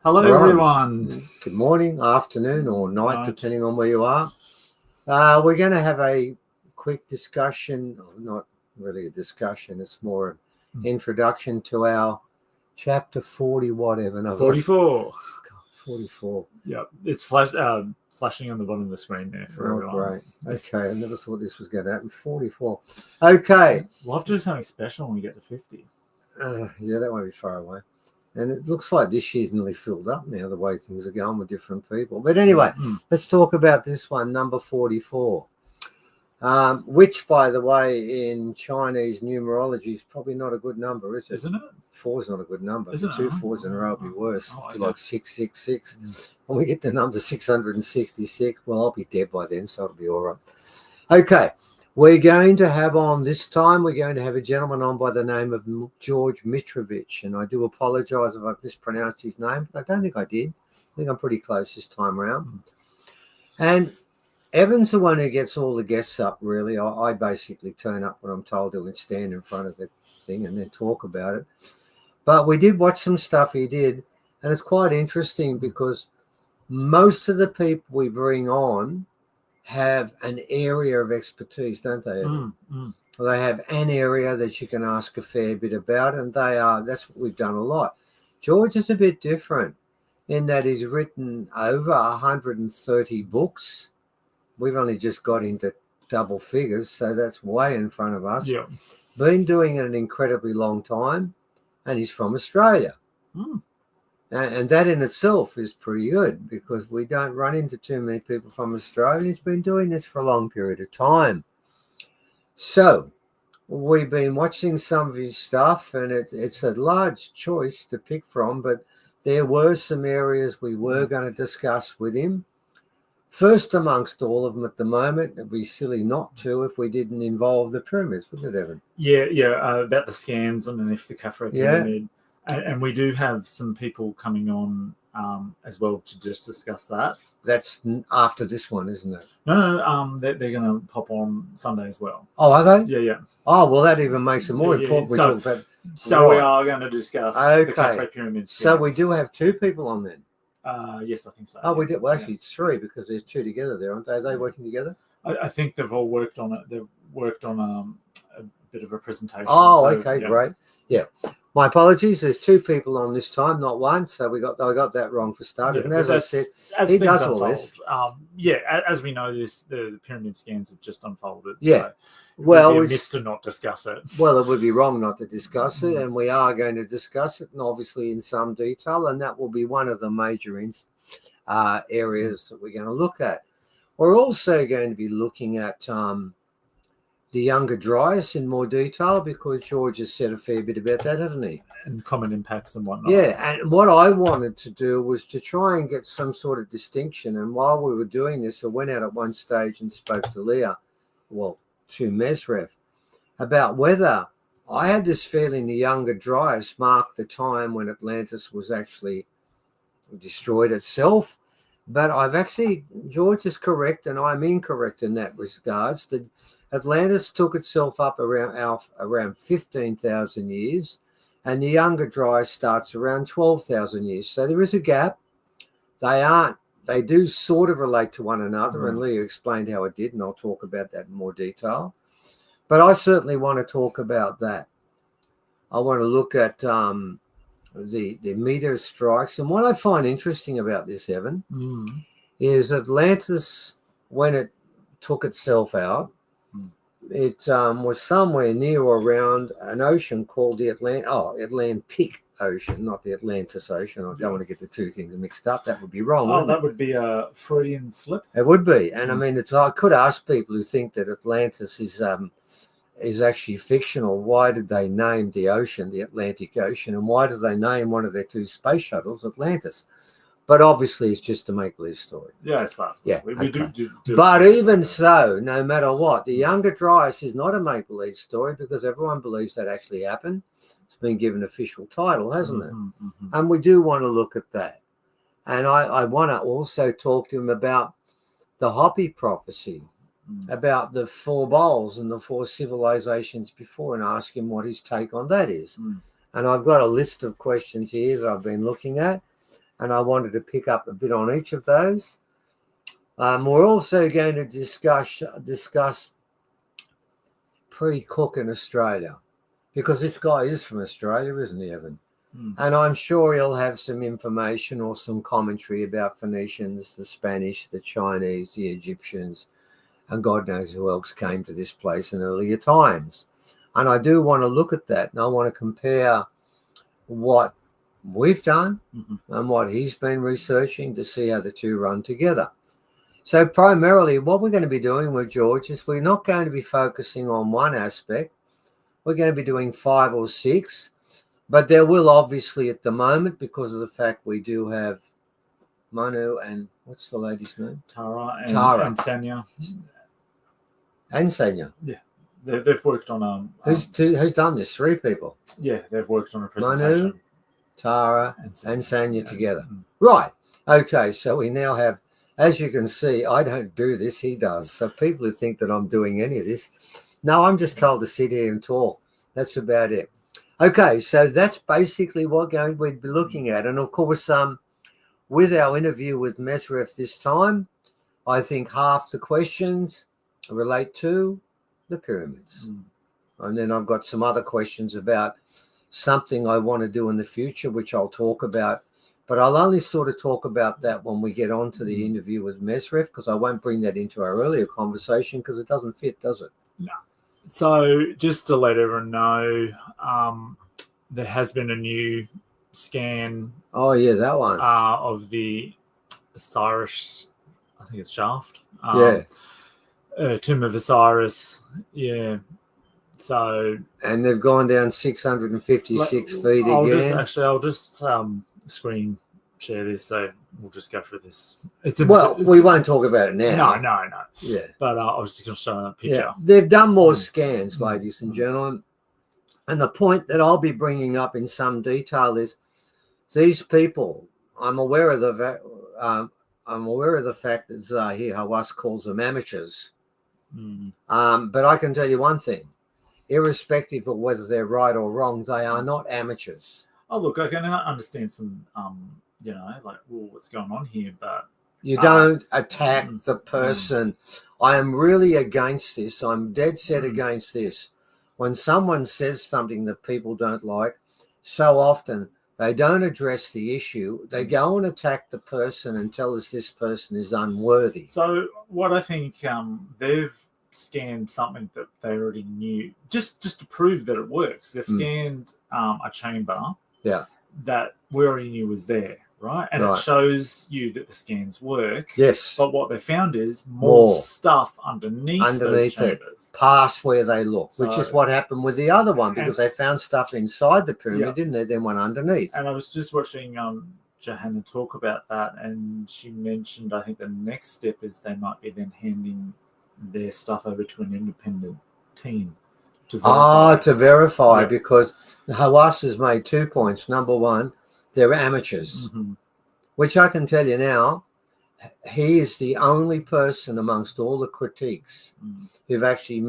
Hello, everyone. Good morning, afternoon, or night, depending on where you are. We're going to have a quick discussion, not really a discussion, it's more an introduction to our chapter 40, whatever. No, 44. 44. Yep, it's flashing on the bottom of the screen there for everyone. Great. Okay, I never thought this was going to happen. 44. Okay. We'll have to do something special when we get to 50. Yeah, that won't be far away. And it looks like this year's nearly filled up now, the way things are going with different people. But anyway, let's talk about this one, number 44, which, by the way, in Chinese numerology is probably not a good number, is it? Isn't it? 4 is not a good number. Isn't Two it? 4s in a row would be worse. Okay. Like 666. When we get to number 666, well, I'll be dead by then, so it'll be all right. Okay. We're going to have on this time, we're going to have a gentleman on by the name of George Mitrovich. And I do apologize if I've mispronounced his name, but I don't think I did. I think I'm pretty close this time around. And Evan's the one who gets all the guests up, really. I basically turn up when I'm told to and stand in front of the thing and then talk about it. But we did watch some stuff he did, and it's quite interesting because most of the people we bring on have an area of expertise, don't they? They have an area that you can ask a fair bit about, and that's what we've done a lot. George is a bit different in that he's written over 130 books. We've only just got into double figures, so that's way in front of us. Yeah. Been doing it an incredibly long time, and he's from Australia. And that in itself is pretty good because we don't run into too many people from Australia. He's been doing this for a long period of time. So we've been watching some of his stuff, and it's a large choice to pick from, but there were some areas we were going to discuss with him. First amongst all of them at the moment, it'd be silly not to if we didn't involve the pyramids, wouldn't it, Evan? Yeah, about the scans underneath the Khafre pyramid. And we do have some people coming on as well to just discuss that. That's after this one, isn't it? No, they're going to pop on Sunday as well. Oh, are they? Yeah. Oh, well, that even makes it more important. So we are going to discuss the Khafre pyramid scans. So we do have 2 people on then? Yes, I think so. Oh, we did. Well, actually, it's 3 because there's 2 together there, aren't they? Are they working together? I think they've all worked on it. They've worked on a bit of a presentation. Oh, okay, great. Yeah. My apologies. There's 2 people on this time, not 1. So I got that wrong for starters. And as I said, he does all this. As we know, the pyramid scans have just unfolded. Yeah. So well, it's missed to not discuss it. Well, it would be wrong not to discuss it, and we are going to discuss it, and obviously in some detail, and that will be one of the major areas that we're going to look at. We're also going to be looking at the Younger Dryas in more detail because George has said a fair bit about that, hasn't he? And common impacts and whatnot. Yeah, and what I wanted to do was to try and get some sort of distinction. And while we were doing this, I went out at one stage and spoke to Leah, to Mesrev, about whether I had this feeling the Younger Dryas marked the time when Atlantis was actually destroyed itself. But George is correct, and I'm incorrect in that regards. That Atlantis took itself up around 15,000 years, and the Younger Dryas starts around 12,000 years. So there is a gap. They do sort of relate to one another, and Leah explained how it did, and I'll talk about that in more detail. But I certainly want to talk about that. I want to look at the meteor strikes. And what I find interesting about this, Evan, is Atlantis, when it took itself out, it was somewhere near or around an ocean called the Atlantic Ocean, not the Atlantis Ocean. I don't want to get the two things mixed up. That would be wrong. Oh, that would be a Freudian slip. It would be. And I mean, I could ask people who think that Atlantis is actually fictional. Why did they name the ocean the Atlantic Ocean? And why did they name one of their two space shuttles Atlantis? But obviously, it's just a make-believe story. Yeah, it's possible. Yeah, we do But even so, no matter what, the Younger Dryas is not a make-believe story because everyone believes that actually happened. It's been given official title, hasn't it? And we do want to look at that. And I want to also talk to him about the Hopi prophecy, about the 4 bowls and the 4 civilizations before, and ask him what his take on that is. And I've got a list of questions here that I've been looking at, and I wanted to pick up a bit on each of those. We're also going to discuss pre-Cook in Australia, because this guy is from Australia, isn't he, Evan? And I'm sure he'll have some information or some commentary about Phoenicians, the Spanish, the Chinese, the Egyptians, and God knows who else came to this place in earlier times. And I do want to look at that, and I want to compare what we've done and what he's been researching to see how the two run together. So primarily what we're going to be doing with George is we're not going to be focusing on one aspect. We're going to be doing 5 or 6, but there will obviously at the moment, because of the fact we do have Manu and what's the lady's name? Tara and Sanya. And Sanya. Yeah. They've worked on who's done this? 3 people. Yeah, they've worked on a presentation. Manu, Tara and Sanya together. Right. Okay, so we now have, as you can see, I don't do this, he does. So people who think that I'm doing any of this, no, I'm just told to sit here and talk. That's about it. Okay, so that's basically what we'd be looking at. And of course, with our interview with Mesref this time, I think half the questions relate to the pyramids. And then I've got some other questions about something I want to do in the future, which I'll talk about. But I'll only sort of talk about that when we get on to the interview with Mesref, because I won't bring that into our earlier conversation because it doesn't fit, does it? No. So just to let everyone know, there has been a new scan. Oh, yeah, that one. Of the Osiris, I think it's shaft. Tomb of Osiris. Yeah. So. And they've gone down 656 feet again. I'll just screen share this, so we'll just go through this. We won't talk about it now. No. Yeah. But I was just going to show a picture. Yeah. They've done more scans, ladies and gentlemen. And the point that I'll be bringing up in some detail is these people, I'm aware of the fact that Zahir Hawass calls them amateurs. But I can tell you one thing. Irrespective of whether they're right or wrong, they are not amateurs. Oh, look, I can understand some, what's going on here, but... You don't attack the person. I am really against this. I'm dead set against this. When someone says something that people don't like, so often they don't address the issue. They go and attack the person and tell us this person is unworthy. So what I think they've scanned something that they already knew, just to prove that it works. They've scanned a chamber that we already knew was there, right? And it shows you that the scans work. Yes. But what they found is more stuff underneath those chambers. Past where they look, which is what happened with the other one, because they found stuff inside the pyramid, didn't they? Then one underneath. And I was just watching Johanna talk about that, and she mentioned, I think the next step is they might be then handing their stuff over to an independent team to verify. Because Hawass has made 2 points. Number one, they're amateurs, which I can tell you now, he is the only person amongst all the critiques who've actually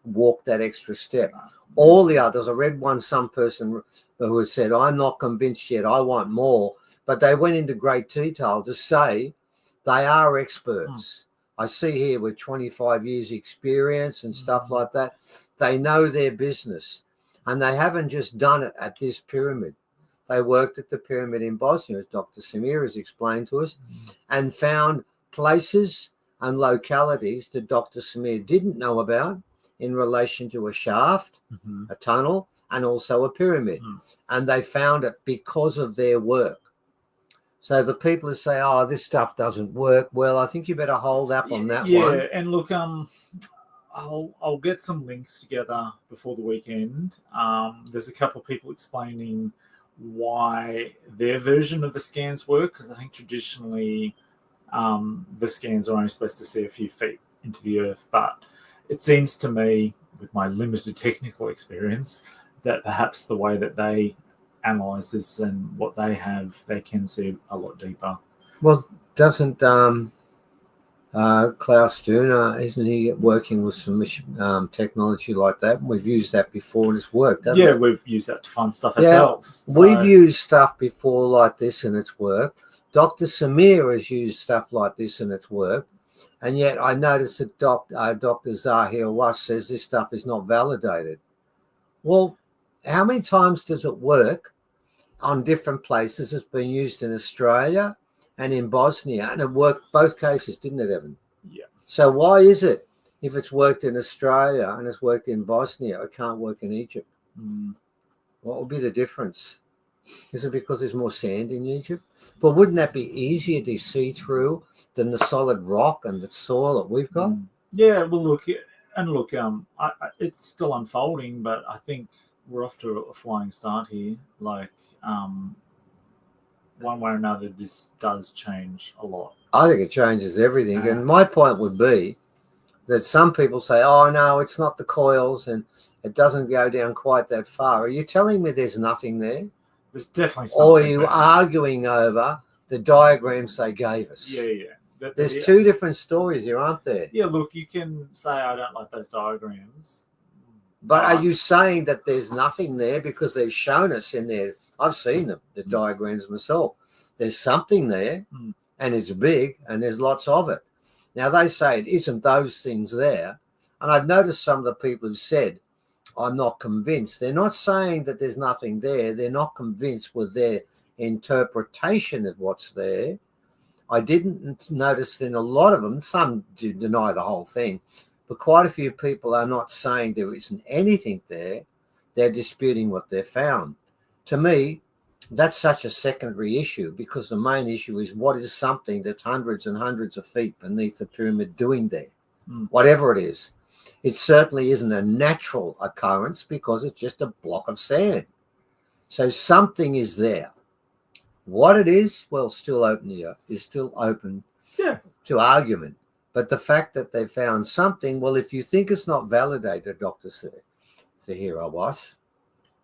walked that extra step. All the others, I read some person who had said, I'm not convinced yet, I want more, but they went into great detail to say they are experts. I see here with 25 years experience and stuff like that, they know their business, and they haven't just done it at this pyramid. They worked at the pyramid in Bosnia, as Dr. Samir has explained to us, and found places and localities that Dr. Samir didn't know about, in relation to a shaft, a tunnel, and also a pyramid. And they found it because of their work. So the people who say, oh, this stuff doesn't work, well, I think you better hold up on that one. Yeah, and look, I'll get some links together before the weekend. There's a couple of people explaining why their version of the scans work, because I think traditionally the scans are only supposed to see a few feet into the earth. But it seems to me, with my limited technical experience, that perhaps the way that they analyze this and what they have, they can see a lot deeper. Well, doesn't Klaus Duna, isn't he working with some technology like that? We've used that before and it's worked, hasn't it? We've used that to find stuff ourselves. We've used stuff before like this and it's worked. Dr. Samir has used stuff like this and it's worked. And yet I noticed that Dr. Zahir Was says this stuff is not validated. Well, how many times does it work on different places? It's been used in Australia and in Bosnia, and it worked both cases, didn't it, Evan? Yeah. So why is it, if it's worked in Australia and it's worked in Bosnia, it can't work in Egypt? What would be the difference? Is it because there's more sand in Egypt? But wouldn't that be easier to see through than the solid rock and the soil that we've got? Yeah, well, look, it's still unfolding, but I think we're off to a flying start here. Like, one way or another, this does change a lot. I think it changes everything. And my point would be that some people say, oh, no, it's not the coils and it doesn't go down quite that far. Are you telling me there's nothing there? There's definitely something. Or are you arguing over the diagrams they gave us? Yeah. There's two different stories here, aren't there? Yeah, look, you can say I don't like those diagrams. But are you saying that there's nothing there because they've shown us in there? I've seen the diagrams myself. There's something there and it's big and there's lots of it. Now, they say it isn't those things there. And I've noticed some of the people who said, I'm not convinced. They're not saying that there's nothing there. They're not convinced with their interpretation of what's there. I didn't notice in a lot of them, some do deny the whole thing, but quite a few people are not saying there isn't anything there. They're disputing what they've found. To me, that's such a secondary issue, because the main issue is what is something that's hundreds and hundreds of feet beneath the pyramid doing there, whatever it is. It certainly isn't a natural occurrence because it's just a block of sand. So something is there. What it is, well, still open here, is still open to argument. But the fact that they found something, well, if you think it's not validated, Dr. Zahir Was,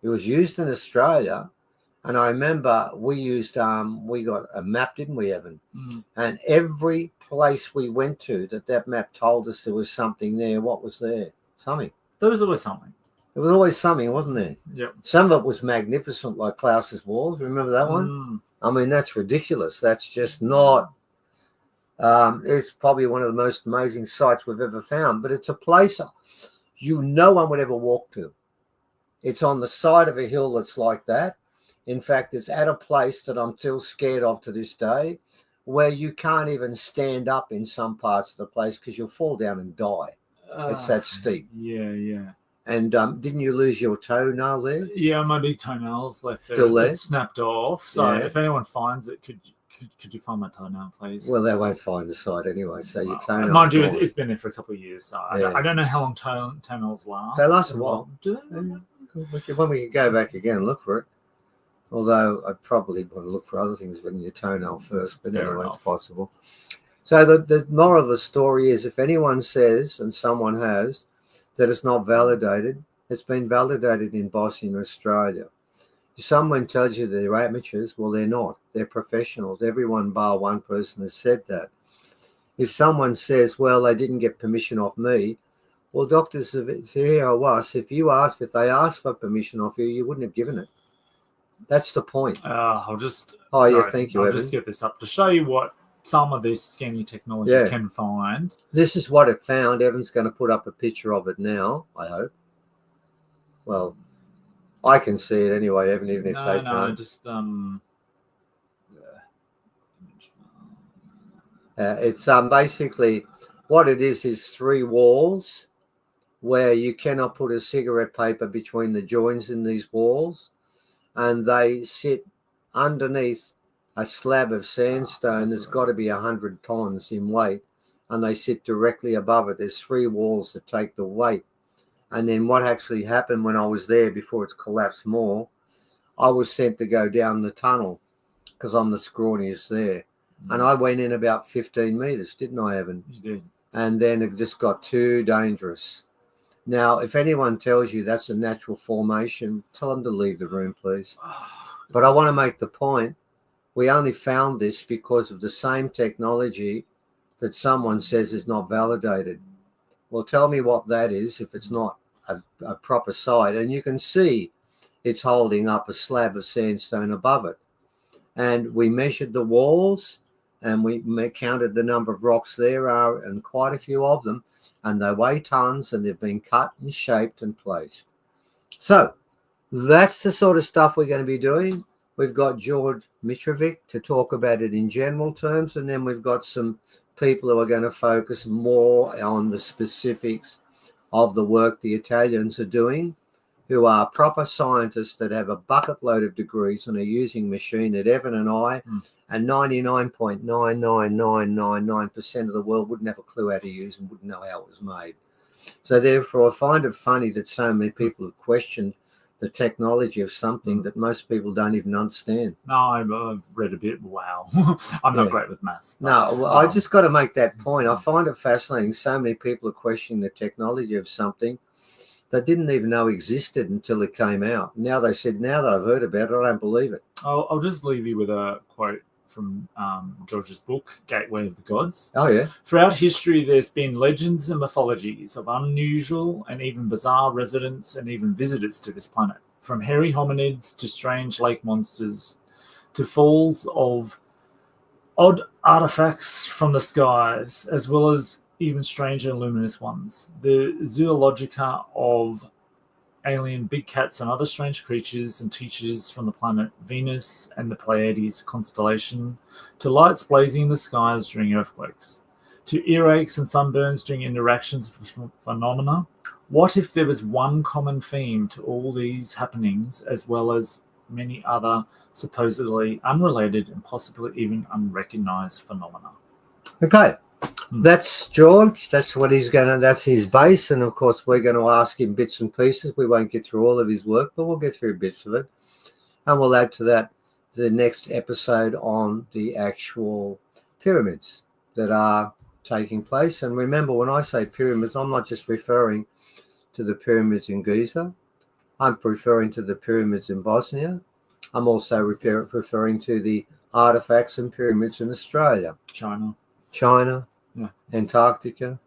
it was used in Australia. And I remember we used, we got a map, didn't we, Evan? And every place we went to that map told us there was something there. What was there? Something. There was always something. There was always something, wasn't there? Yep. Some of it was magnificent, like Klaus's walls. Remember that one? I mean, that's ridiculous. That's just not, it's probably one of the most amazing sites we've ever found. But it's a place no one would ever walk to. It's on the side of a hill that's like that. In fact, it's at a place that I'm still scared of to this day, where you can't even stand up in some parts of the place because you'll fall down and die. It's that steep. Yeah. And didn't you lose your toenail there? Yeah, my big toenails left there. Still there? It's snapped off. So if anyone finds it, could you find my toenail, please? Well, they won't find the site anyway. So your toenail. Mind you, it's been there for a couple of years. So I don't know how long toenails last. They last a while. Do they? When we can go back again and look for it. Although I'd probably want to look for other things than your toenail first, but anyway, it's possible. So the moral of the story is, if anyone says, and someone has, that it's not validated, it's been validated in Bosnia and Australia. If someone tells you they're amateurs, well, they're not. They're professionals. Everyone bar one person has said that. If someone says, well, they didn't get permission off me, well, Dr. Zahir Was, if they asked for permission off you, you wouldn't have given it. That's the point. I'll just. Thank you, I'll Evan. just get this up to show you what some of this scanning technology can find. This is what it found. Evan's going to put up a picture of it now, I hope. Well, I can see it anyway, Evan, even if they can't. Just it's basically what it is three walls where you cannot put a cigarette paper between the joins in these walls, and they sit underneath a slab of sandstone that's got to be 100 tons in weight, and they sit directly above it. There's 3 walls that take the weight. And then what actually happened when I was there, before it's collapsed more, I was sent to go down the tunnel because I'm the scrawniest there. And I went in about 15 meters, didn't I, Evan? You did. And then it just got too dangerous. Now, if anyone tells you that's a natural formation, tell them to leave the room, please. But I want to make the point, we only found this because of the same technology that someone says is not validated. Well, tell me what that is if it's not a proper site. And you can see it's holding up a slab of sandstone above it. And we measured the walls, and we counted the number of rocks there are, and quite a few of them, and they weigh tons, and they've been cut and shaped and placed. So that's the sort of stuff we're going to be doing. We've got George Mitrovic to talk about it in general terms, and then we've got some people who are going to focus more on the specifics of the work the Italians are doing, who are proper scientists that have a bucket load of degrees and are using machine that Evan and I and 99.99999% of the world wouldn't have a clue how to use and wouldn't know how it was made. So therefore, I find it funny that so many people have questioned the technology of something that most people don't even understand. No, I've read a bit. Wow. I'm not great with maths. No, well, I just got to make that point. I find it fascinating. So many people are questioning the technology of something they didn't even know existed until it came out. Now they said, now that I've heard about it, I don't believe it. I'll just leave you with a quote from George's book, Gateway of the Gods. Oh, yeah. Throughout history, there's been legends and mythologies of unusual and even bizarre residents and even visitors to this planet. From hairy hominids to strange lake monsters to falls of odd artifacts from the skies, as well as even stranger and luminous ones. The zoologica of alien big cats and other strange creatures and teachers from the planet Venus and the Pleiades constellation, to lights blazing in the skies during earthquakes, to earaches and sunburns during interactions with phenomena. What if there was one common theme to all these happenings, as well as many other supposedly unrelated and possibly even unrecognized phenomena? Okay. That's George. That's what he's going to, that's his base. And of course, we're going to ask him bits and pieces. We won't get through all of his work, but we'll get through bits of it. And we'll add to that the next episode on the actual pyramids that are taking place. And remember, when I say pyramids, I'm not just referring to the pyramids in Giza. I'm referring to the pyramids in Bosnia. I'm also referring to the artifacts and pyramids in Australia. China. Yeah. Antarctica,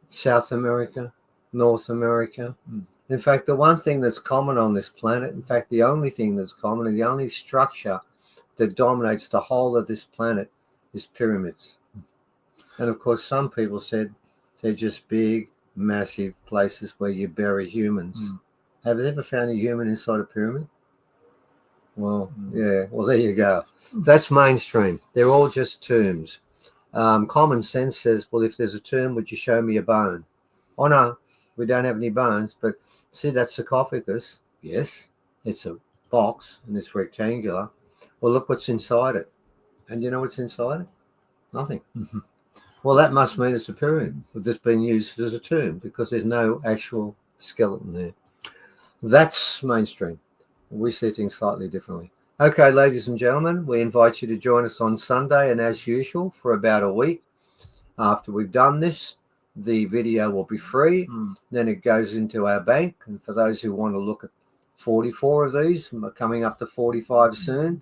South America, North America. In fact, the one thing that's common on this planet, in fact, the only thing that's common and the only structure that dominates the whole of this planet is pyramids. And of course, some people said they're just big, massive places where you bury humans. Have you ever found a human inside a pyramid? Well, yeah. Well, there you go. That's mainstream. They're all just tombs. Common sense says, well, if there's a tomb, would you show me a bone? Oh, no, we don't have any bones. But see that sarcophagus? Yes, it's a box and it's rectangular. Well, look what's inside it. And you know what's inside it? Nothing. Well, that must mean it's a pyramid that's been used as a tomb because there's no actual skeleton there. That's mainstream. We see things slightly differently. Okay, ladies and gentlemen, we invite you to join us on Sunday, and as usual, for about a week after we've done this, the video will be free. Then it goes into our bank, and for those who want to look at 44 of these, coming up to 45 soon,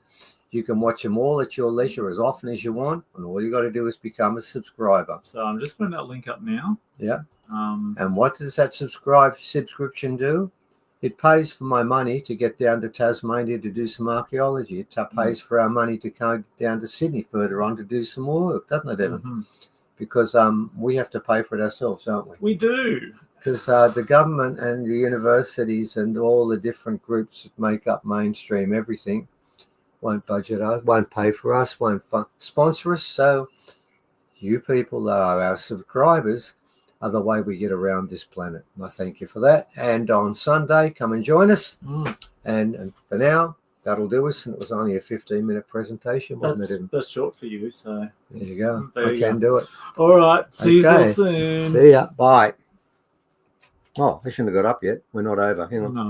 you can watch them all at your leisure as often as you want, and all you got to do is become a subscriber. So I'm just putting that link up now. Yeah. And what does that subscription do? It pays for my money to get down to Tasmania to do some archaeology. It pays for our money to go down to Sydney further on to do some more work, doesn't it, Evan? Because we have to pay for it ourselves, don't we? We do. Because the government and the universities and all the different groups that make up mainstream everything won't budget us, won't pay for us, won't sponsor us. So you people that are our subscribers the way we get around this planet. I thank you for that. And on Sunday, come and join us. And for now, that'll do us. And it was only a 15-minute presentation, wasn't it? That's short for you, so there you go. I can do it. All right. See you all soon. See ya. Bye. Oh, I shouldn't have got up yet. We're not over. Hang on. No.